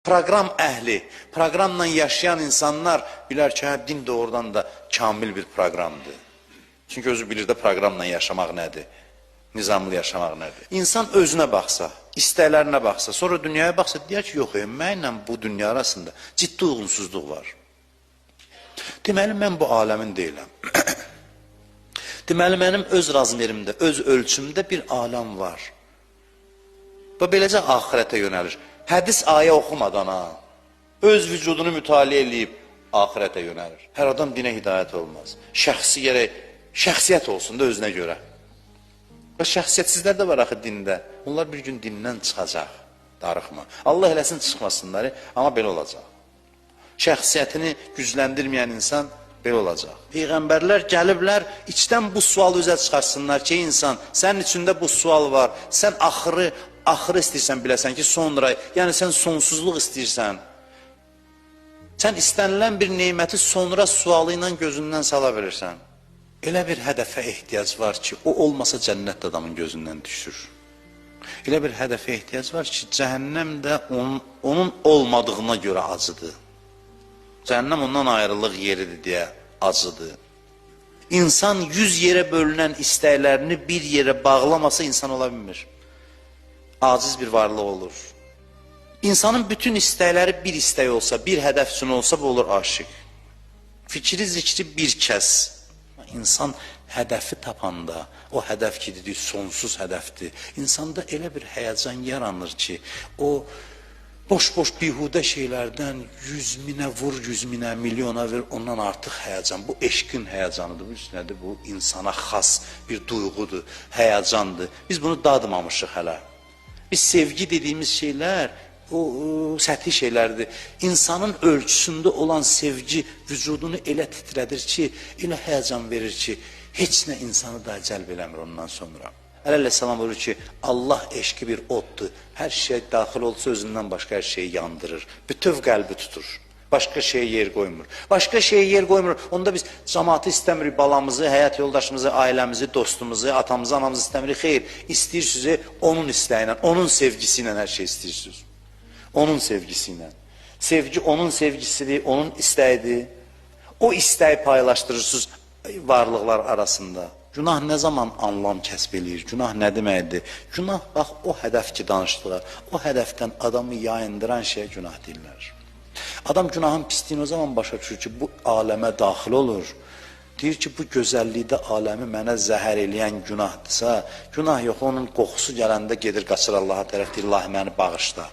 Proqram əhli, proqramla yaşayan insanlar bilər ki, din doğrudan da kamil bir proqramdır. Çünki özü bilir də proqramla yaşamaq nədir, nizamlı yaşamaq nədir. İnsan özünə baxsa, istəklərinə baxsa, sonra dünyaya baxsa, deyər ki, yox, mənlə bu dünya arasında ciddi uyğunsuzluq var. Deməli, mən bu aləmin deyiləm. Deməli, mənim öz razmerimdə, öz ölçümdə bir aləm var. Və beləcə axirətə yönəlir. Hədis ayə oxumadan öz vücudunu mütaliə edib axirətə yönəlir. Hər adam dinə hidayət olmaz. Şəxsiyyət olsun da özünə görə. Və şəxsiyyətsizlər də var axı dində. Onlar bir gün dindən çıxacaq. Darıxma. Allah eləsin çıxmasınlar, amma belə olacaq. Şəxsiyyətini gücləndirməyən insan belə olacaq. Peyğəmbərlər gəliblər, içdən bu sualı üzə çıxarsınlar ki, insan, sənin içində bu sual var, sən axırı istəyirsən biləsən ki, sonra, yəni sən sonsuzluq istəyirsən. Sən istənilən bir neyməti sonra sualı ilə gözündən sala verirsən. Elə bir hədəfə ehtiyac var ki, o olmasa cənnət adamın gözündən düşür. Elə bir hədəfə ehtiyac var ki, cəhənnəm də onun olmadığına görə acıdır. Cəhənnəm ondan ayrılıq yeridir deyə acıdır. İnsan 100 yerə bölünən istəklərini bir yerə bağlamasa insan ola bilmir. Aciz bir varlıq olur. İnsanın bütün istəkləri bir istək olsa, bir hədəf üçün olsa, bu olur aşiq. Fikri, zikri bir kəs. İnsan hədəfi tapanda, o hədəf ki, dediyi sonsuz hədəfdir. İnsanda elə bir həyəcan yaranır ki, o boş-boş bihudə şeylərdən 100 minə vur, 100 minə, milyona ver, ondan artıq həyəcan. Bu eşqin həyəcanıdır, bu üstünədir, bu insana xas bir duyğudur, həyəcandır. Biz bunu dadmamışıq hələ. Biz sevgi dediyimiz şeylər, o səthi şeylərdir. İnsanın ölçüsündə olan sevgi vücudunu elə titrədir ki, elə həyəcan verir ki, heç nə insanı da cəlb eləmir ondan sonra. Əleyhissalam buyurur ki, Allah eşqi bir oddur. Hər şey daxil olsa özündən başqa hər şeyi yandırır. Bütöv qəlbi tutur. Başqa şeyə yer qoymur. Başqa şeyə yer qoymur. Onda biz cəmaatı istəmirik, balamızı, həyat yoldaşımızı, ailəmizi, dostumuzu, atamızı, anamızı istəmirik. Xeyr, istəyirsiniz onun istəyinə, onun sevgisi ilə hər şey istəyirsiniz. Onun sevgisi ilə. Sevgi onun sevgisidir, onun istəyidir. O istəyi paylaşdırırsınız varlıqlar arasında. Günah nə zaman anlam kəsb eləyir? Günah nə deməkdir? Günah, bax, o hədəf ki danışdılar, o hədəfdən adamı yayındıran şeyə günah deyirlər. Adam günahın pisliyini o zaman başa düşür ki, bu aləmə daxil olur. Deyir ki, bu gözəllikdə aləmi mənə zəhər eləyən günahdırsa, günah yox, onun qoxusu gələndə gedir, qaçır Allaha tərəf, deyir, Allah məni bağışla.